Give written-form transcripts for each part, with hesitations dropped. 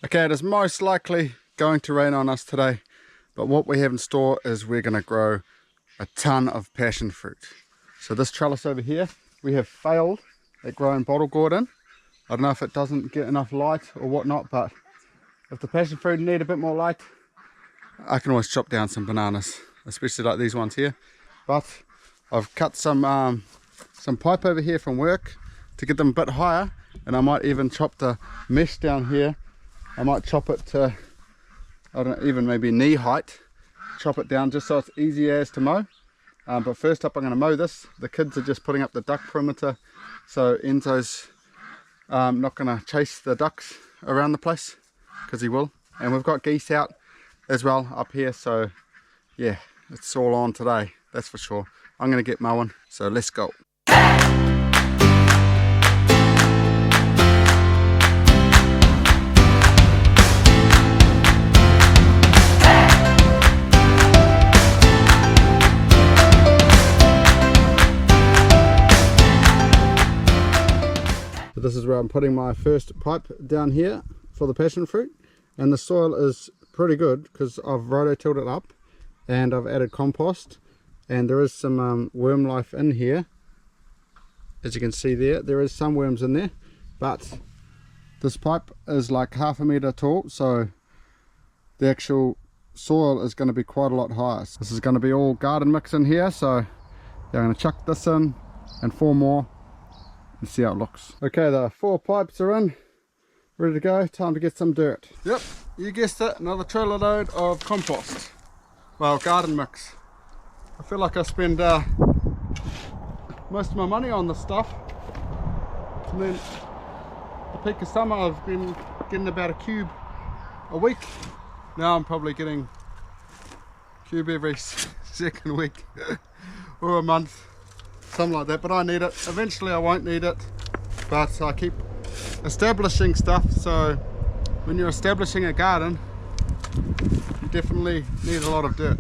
Okay, it is most likely going to rain on us today, but what we have in store is we're going to grow a ton of passion fruit. So this trellis over here, we have failed at growing bottle gourd in. I don't know if it doesn't get enough light or whatnot, but if the passion fruit need a bit more light, I can always chop down some bananas, especially like these ones here. But I've cut some pipe over here from work to get them a bit higher, and I might even chop the mesh down here. I might chop it to, I don't know, even maybe knee height, chop it down just so it's easy as to mow. But first up I'm going to mow this. The kids are just putting up the duck perimeter, so Enzo's not going to chase the ducks around the place, because he will. And we've got geese out as well up here, so yeah, it's all on today, that's for sure. I'm going to get mowing, so let's go. So this is where I'm putting my first pipe down here for the passion fruit, and the soil is pretty good because I've rototilled it up and I've added compost, and there is some worm life in here. As you can see there is some worms in there, but this pipe is like 1/2 meter tall, so the actual soil is going to be quite a lot higher. So this is going to be all garden mix in here, so yeah, I'm going to chuck this in and 4 more and see how it looks. Okay, the 4 pipes are in, ready to go. Time to get some dirt. Yep, you guessed it, another trailer load of compost. Well, garden mix. I feel like I spend most of my money on this stuff, and then the peak of summer I've been getting about a cube a week. Now I'm probably getting a cube every second week or a month, something like that, but I need it. Eventually I won't need it, but I keep establishing stuff. So when you're establishing a garden, you definitely need a lot of dirt.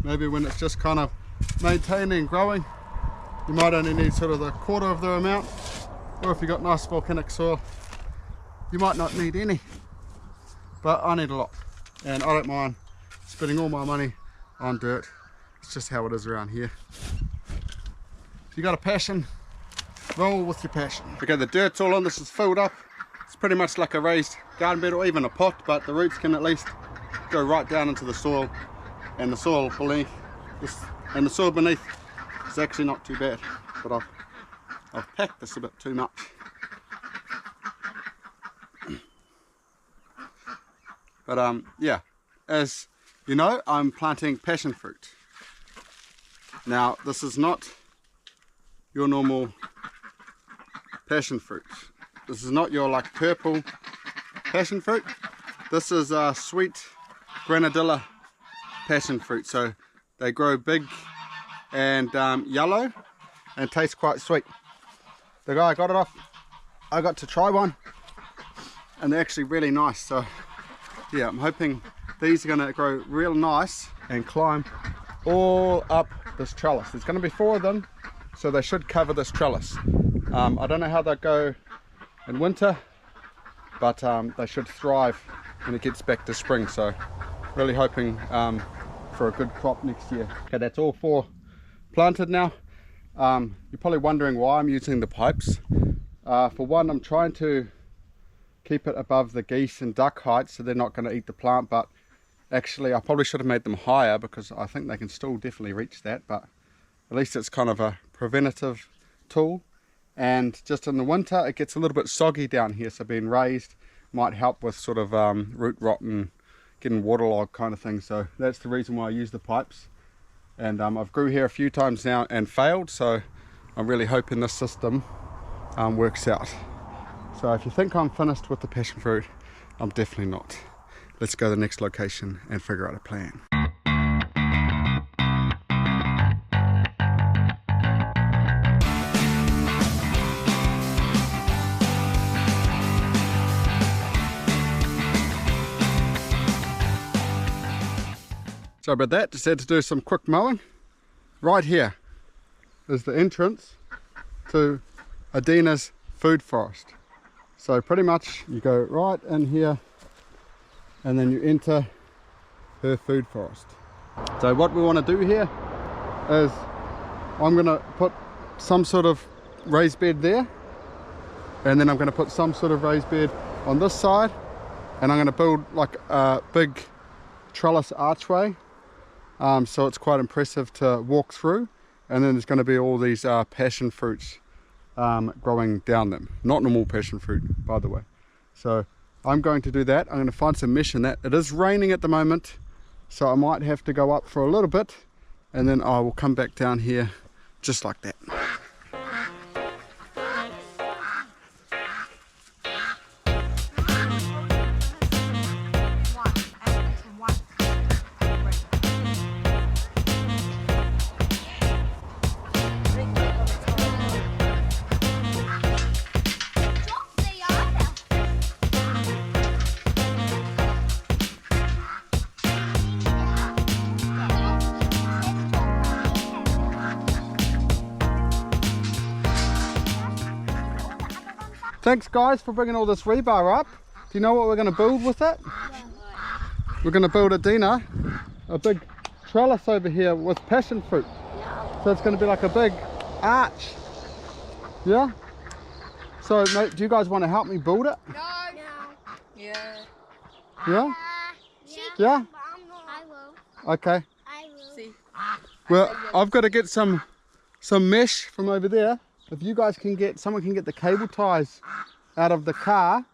Maybe when it's just kind of maintaining and growing, you might only need sort of the 1/4 of the amount, or if you've got nice volcanic soil, you might not need any. But I need a lot, and I don't mind spending all my money on dirt. It's just how it is around here. If you got a passion, roll with your passion. Okay, the dirt's all on. This is filled up. It's pretty much like a raised garden bed or even a pot, but the roots can at least go right down into the soil, and the soil beneath is actually not too bad. But I've packed this a bit too much. But yeah, as you know, I'm planting passion fruit. Now this is not your normal passion fruit. This is not your like purple passion fruit. This is a sweet granadilla passion fruit. So they grow big and yellow and taste quite sweet. The guy I got it off, I got to try one, and they're actually really nice. So yeah, I'm hoping these are going to grow real nice and climb all up this trellis. There's going to be 4 of them, so they should cover this trellis. I don't know how they go in winter, but they should thrive when it gets back to spring. So really hoping for a good crop next year. Okay, that's all 4 planted now. You're probably wondering why I'm using the pipes. For one, I'm trying to keep it above the geese and duck height, so they're not going to eat the plant, but actually I probably should have made them higher, because I think they can still definitely reach that, but at least it's kind of a preventative tool. And just in the winter it gets a little bit soggy down here, so being raised might help with sort of root rot and getting waterlogged kind of thing. So that's the reason why I use the pipes. And I've grew here a few times now and failed, so I'm really hoping this system works out. So if you think I'm finished with the passion fruit, I'm definitely not. Let's go to the next location and figure out a plan. Sorry about that, just had to do some quick mowing. Right here is the entrance to Adina's food forest. So pretty much you go right in here and then you enter her food forest. So what we want to do here is I'm going to put some sort of raised bed there, and then I'm going to put some sort of raised bed on this side, and I'm going to build like a big trellis archway, so it's quite impressive to walk through. And then there's going to be all these passion fruits growing down them. Not normal passion fruit, by the way. So I'm going to do that. I'm going to find some mesh in that. It is raining at the moment, so I might have to go up for a little bit, and then I will come back down here just like that. Thanks guys for bringing all this rebar up. Do you know what we're going to build with it? We're going to build a big trellis over here with passion fruit. So it's going to be like a big arch. Yeah? So mate, do you guys want to help me build it? No. Yeah. Yeah? Yeah? I will. Okay. I will. See. Well, I've got to get some mesh from over there. If you guys can get, someone can get the cable ties out of the car,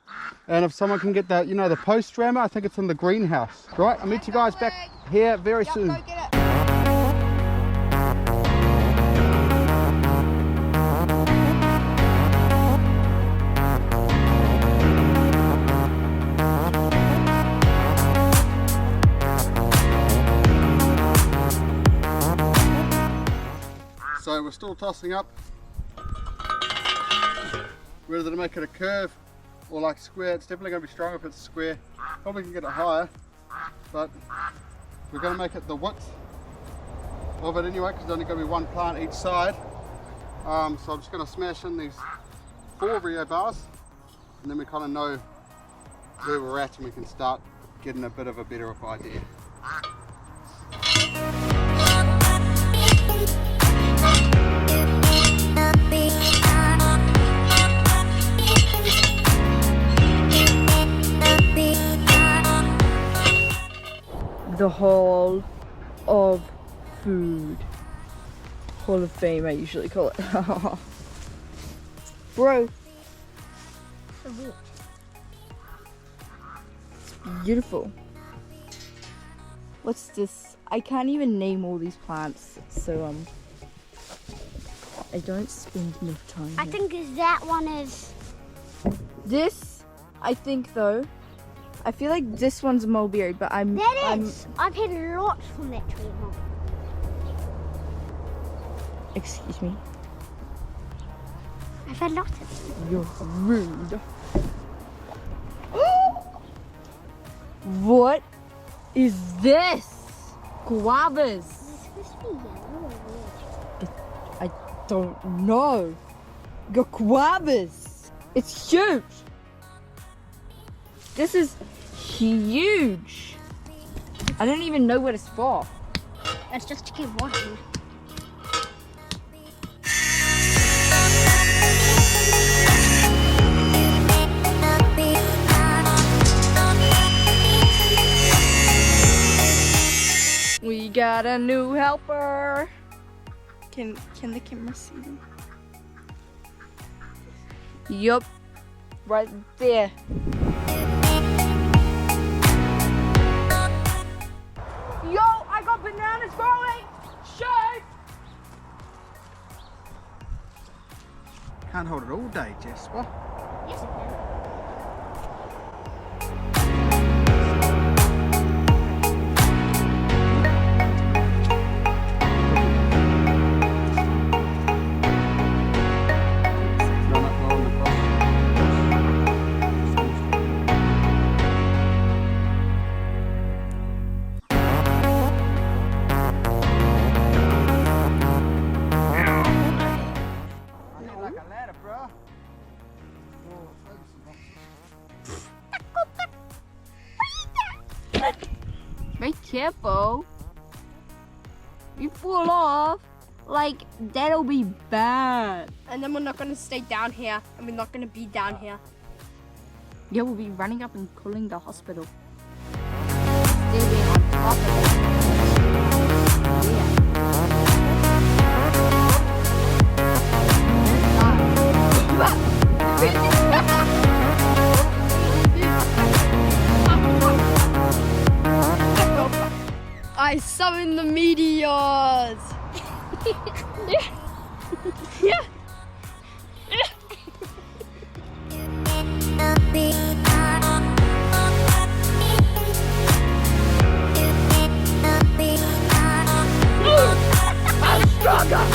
and if someone can get the, you know, the post rammer, I think it's in the greenhouse. Right, I'll meet you guys back here very soon. Go get it. So we're still tossing up whether to make it a curve or like square. It's definitely going to be stronger if it's a square. Probably can get it higher, but we're going to make it the width of it anyway, because there's only going to be one plant each side. So I'm just going to smash in these 4 Rio bars, and then we kind of know where we're at and we can start getting a bit of a better idea. The Hall of Food. Hall of Fame, I usually call it. Bro. It's beautiful. What's this? I can't even name all these plants, so I don't spend enough time I here. think that one is. This, I think though, I feel like this one's mulberry, but That is. I've had lots from that tree. Excuse me. I've had lots of them. You're rude. What is this? Guavas. Is it supposed to be yellow or red? I don't know. Guavas. It's huge. This is huge. I don't even know what it's for. That's just to keep watering. We got a new helper. Can the camera see me? Yup. Right there. Yo, I got bananas growing! Shoot! Can't hold it all day, Jasper. Yes, it can. careful. You fall off, like, that'll be bad. And then we're not gonna stay down here, and we're not gonna be down here. Yeah, we'll be running up and calling the hospital. They'll be on top of it. I summon the meteors! Yeah. I'm stronger!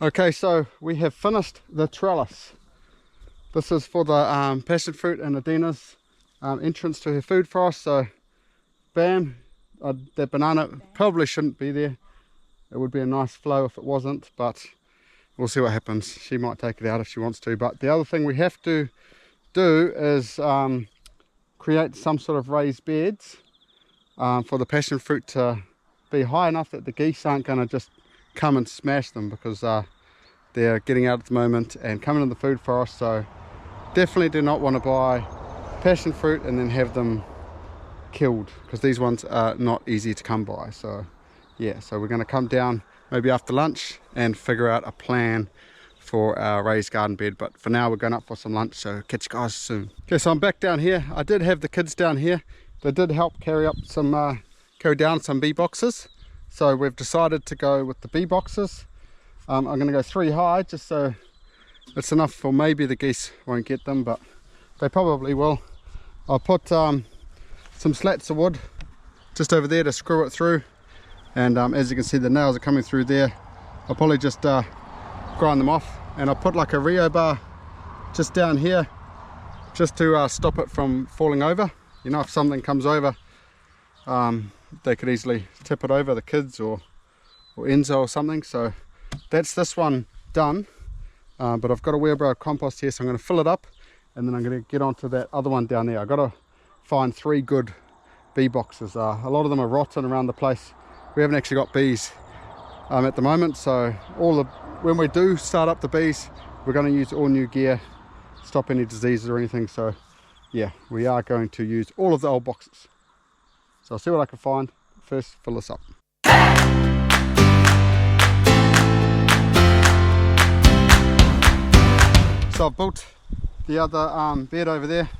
Okay, so we have finished the trellis. This is for the passion fruit and Adina's entrance to her food forest. So, bam, that banana probably shouldn't be there. It would be a nice flow if it wasn't, but we'll see what happens. She might take it out if she wants to. But the other thing we have to do is create some sort of raised beds for the passion fruit to be high enough that the geese aren't going to just come and smash them, because they're getting out at the moment and coming in the food forest. So definitely do not want to buy passion fruit and then have them killed, because these ones are not easy to come by. So yeah, so we're going to come down maybe after lunch and figure out a plan for our raised garden bed. But for now, we're going up for some lunch, so catch you guys soon. Okay, so I'm back down here. I did have the kids down here. They did help carry down some bee boxes. So we've decided to go with the bee boxes. I'm going to go 3 high, just so it's enough for maybe the geese won't get them, but they probably will. I'll put some slats of wood just over there to screw it through, and as you can see, the nails are coming through there. I'll probably just grind them off, and I'll put like a Rio bar just down here, just to stop it from falling over. You know, if something comes over, they could easily tip it over, the kids or Enzo or something. So that's this one done, but I've got a wheelbarrow of compost here, so I'm going to fill it up, and then I'm going to get onto that other one down there. I've got to find 3 good bee boxes. A lot of them are rotten around the place. We haven't actually got bees at the moment, so when we do start up the bees, we're going to use all new gear, stop any diseases or anything. So yeah, we are going to use all of the old boxes. So I'll see what I can find. First, fill this up. So I've built the other bed over there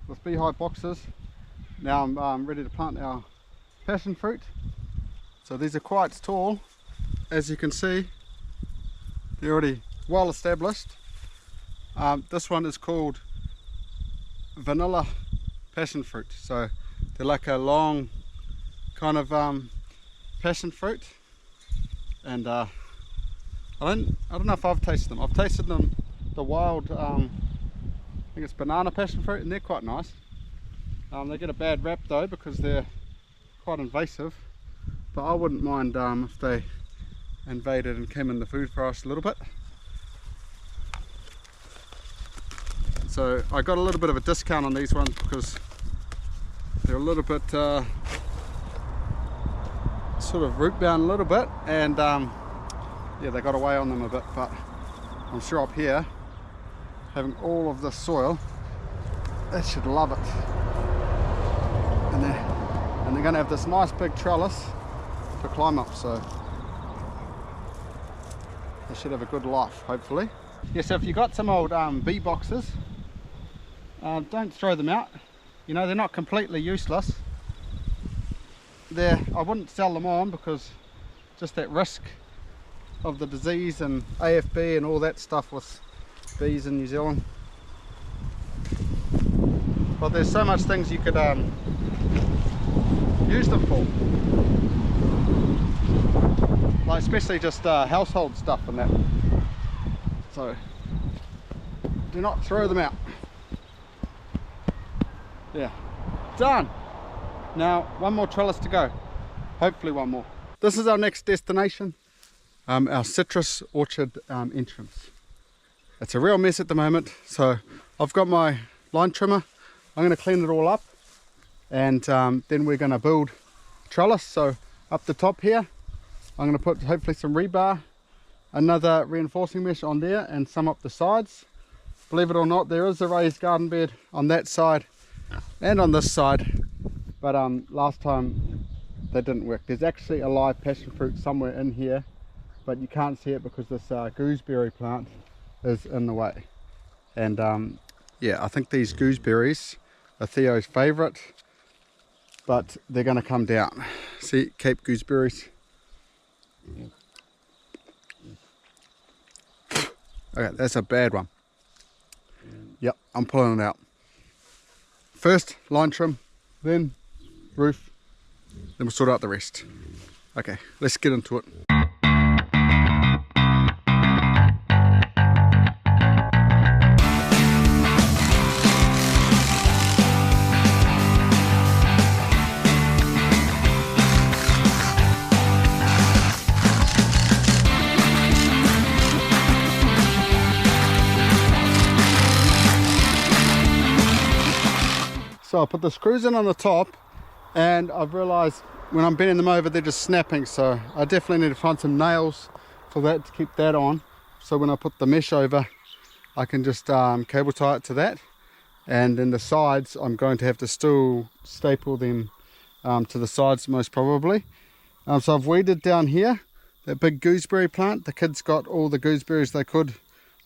with beehive boxes. Now I'm ready to plant our passion fruit. So these are quite tall. As you can see, they're already well established. This one is called vanilla passion fruit. So they're like a long kind of passion fruit, and I don't know if I've tasted them. I've tasted them, the wild, I think it's banana passion fruit, and they're quite nice. They get a bad rap though because they're quite invasive, but I wouldn't mind if they invaded and came in the food forest a little bit. So I got a little bit of a discount on these ones because they're a little bit sort of root bound a little bit, and yeah, they got away on them a bit, but I'm sure up here, having all of this soil, they should love it. And they're going to have this nice big trellis to climb up, so they should have a good life, hopefully. Yeah, so if you got some old bee boxes, don't throw them out. You know, they're not completely useless. I wouldn't sell them on because just that risk of the disease and AFB and all that stuff with bees in New Zealand. But there's so much things you could use them for, like especially just household stuff and that. So do not throw them out. Yeah, done. Now one more trellis to go, hopefully one more. This is our next destination, our citrus orchard entrance. It's a real mess at the moment, so I've got my line trimmer. I'm going to clean it all up, and then we're going to build trellis. So up the top here I'm going to put hopefully some rebar, another reinforcing mesh on there, and some up the sides. Believe it or not, there is a raised garden bed on that side and on this side, but last time that didn't work. There's actually a live passion fruit somewhere in here, but you can't see it because this gooseberry plant is in the way. And yeah, I think these gooseberries are Theo's favourite, but they're going to come down. See, Cape gooseberries. Okay, that's a bad one. Yep, I'm pulling it out. First line trim, then roof, then we'll sort out the rest. Okay, let's get into it. So I put the screws in on the top, and I've realised when I'm bending them over they're just snapping, so I definitely need to find some nails for that to keep that on, so when I put the mesh over I can just cable tie it to that. And then the sides I'm going to have to still staple them to the sides most probably. So I've weeded down here that big gooseberry plant. The kids got all the gooseberries they could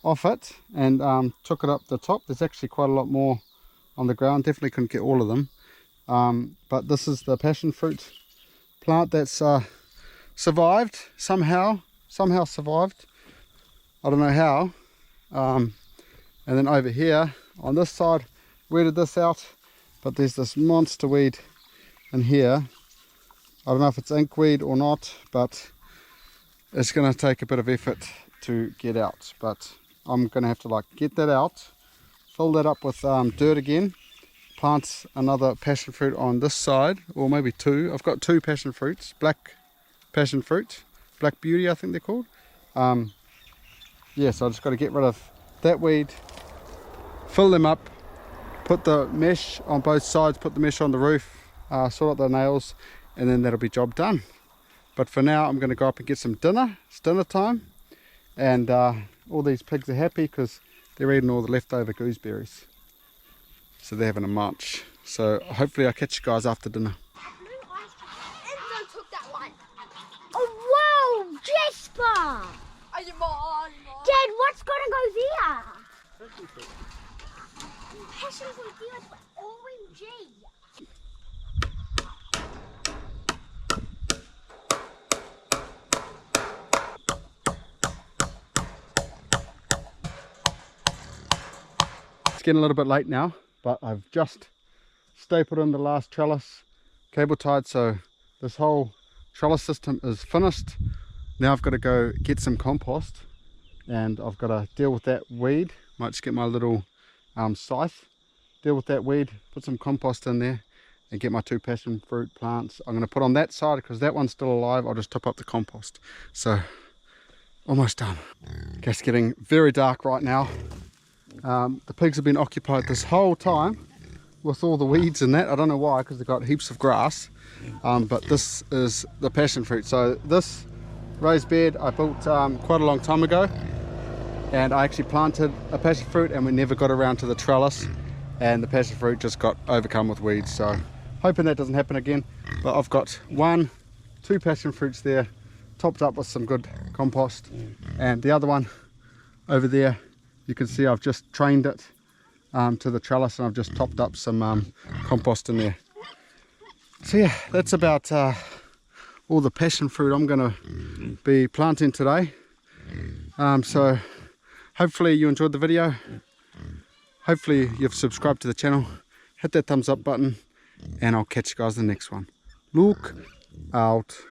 off it and took it up the top. There's actually quite a lot more on the ground, definitely couldn't get all of them, but this is the passion fruit plant that's survived somehow survived, I don't know how. And then over here on this side, weeded this out, but there's this monster weed in here. I don't know if it's inkweed or not, but it's going to take a bit of effort to get out, but I'm going to have to like get that out, fill that up with dirt again, plant another passion fruit on this side, or maybe two. I've got two passion fruits, black passion fruit, black beauty I think they're called. Yeah, so I just got to get rid of that weed, fill them up, put the mesh on both sides, put the mesh on the roof, sort out the nails, and then that'll be job done. But for now I'm going to go up and get some dinner. It's dinner time, and all these pigs are happy because they're eating all the leftover gooseberries, so they're having a munch. So hopefully I'll catch you guys after dinner. Oh whoa, Jasper! Dad, what's gonna go there? Passion fruit there, but OMG! It's getting a little bit late now, but I've just stapled in the last trellis, cable tied, so this whole trellis system is finished. Now I've got to go get some compost, and I've got to deal with that weed. Might just get my little scythe, deal with that weed, put some compost in there, and get my two passion fruit plants. I'm going to put on that side because that one's still alive. I'll just top up the compost. So almost done. It's getting very dark right now. The pigs have been occupied this whole time with all the weeds and that. I don't know why, because they've got heaps of grass, but this is the passion fruit. So this raised bed I built quite a long time ago, and I actually planted a passion fruit and we never got around to the trellis, and the passion fruit just got overcome with weeds. So hoping that doesn't happen again. But I've got 2 passion fruits there, topped up with some good compost, and the other one over there, you can see I've just trained it to the trellis, and I've just topped up some compost in there. So yeah, that's about all the passion fruit I'm going to be planting today. So hopefully you enjoyed the video. Hopefully you've subscribed to the channel. Hit that thumbs up button, and I'll catch you guys in the next one. Look out.